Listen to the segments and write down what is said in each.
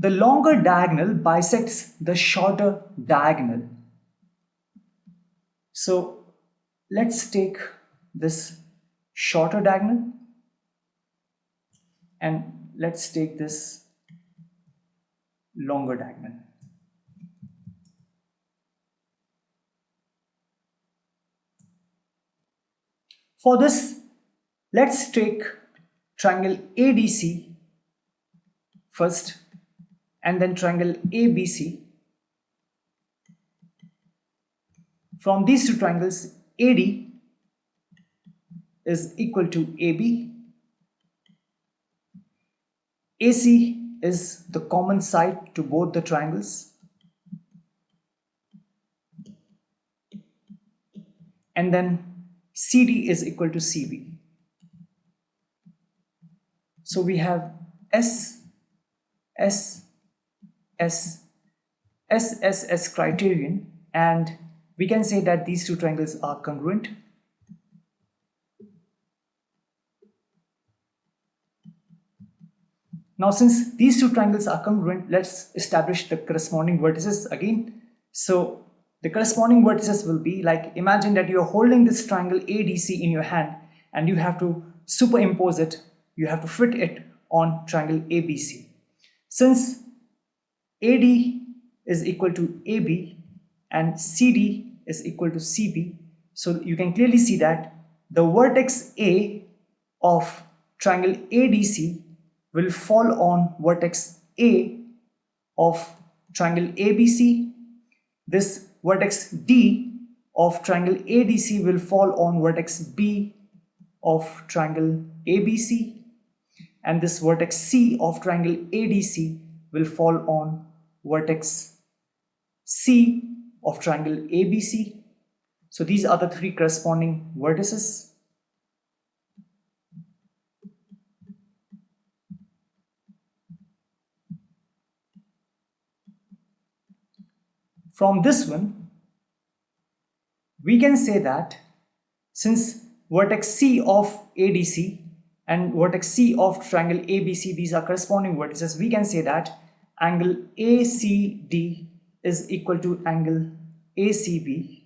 the longer diagonal bisects the shorter diagonal. So let's take this shorter diagonal and let's take this longer diagonal. For this, let's take triangle ADC first and then triangle ABC. From these two triangles, AD is equal to AB. AC is the common side to both the triangles. And then CD is equal to CB. So we have S criterion, and we can say that these two triangles are congruent. Now, since these two triangles are congruent, let's establish the corresponding vertices again. So the corresponding vertices will be like, imagine that you're holding this triangle ADC in your hand and you have to superimpose it, you have to fit it on triangle ABC. Since AD is equal to AB and CD is equal to CB, so you can clearly see that the vertex A of triangle ADC will fall on vertex A of triangle ABC. This vertex D of triangle ADC will fall on vertex B of triangle ABC, and this vertex C of triangle ADC will fall on vertex C of triangle ABC. So these are the three corresponding vertices. From this one, we can say that since vertex C of ADC and vertex C of triangle ABC, these are corresponding vertices, we can say that angle ACD is equal to angle ACB,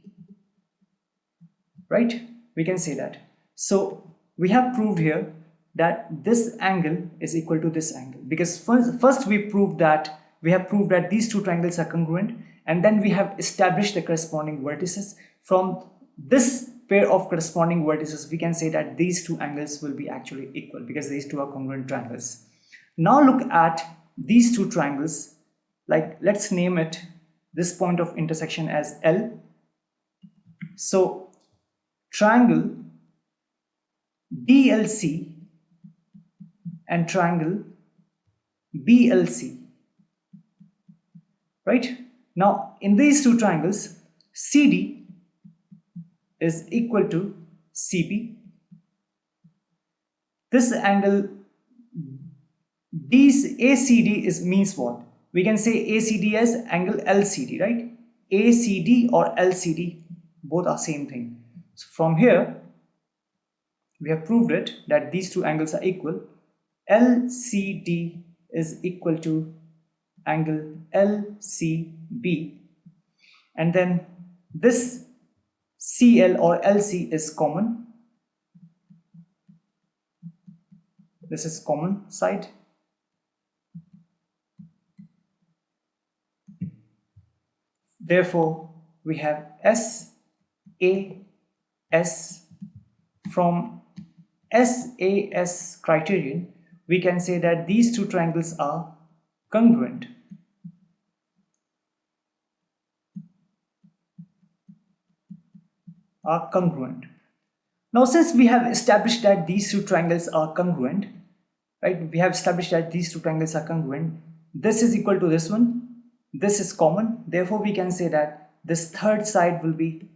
right? We can say that. So we have proved here that this angle is equal to this angle, because first we have proved that these two triangles are congruent, and then we have established the corresponding vertices. From this pair of corresponding vertices, we can say that these two angles will be actually equal because these two are congruent triangles. Now look at these two triangles, like let's name it this point of intersection as L. So triangle DLC and triangle BLC, right? Now in these two triangles, CD is equal to CB. This angle ACD means what? We can say ACD as angle LCD, right? ACD or LCD, both are same thing. So from here, we have proved it that these two angles are equal. LCD is equal to angle LCB, and then this CL or LC is common. This is common side. Therefore, we have SAS. From SAS criterion, we can say that these two triangles are congruent. Now, since we have established that these two triangles are congruent, right? We have established that these two triangles are congruent. This is equal to this one. This is common. Therefore, we can say that this third side will be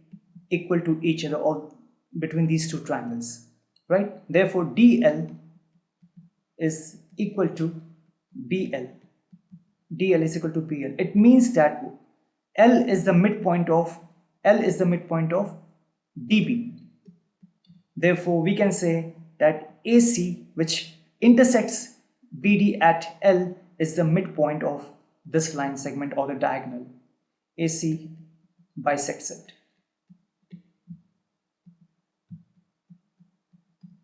equal to each other, or between these two triangles, right? Therefore, DL is equal to BL. DL is equal to BL. It means that L is the midpoint of DB. Therefore, we can say that AC, which intersects BD at L, is the midpoint of this line segment or the diagonal. AC bisects it.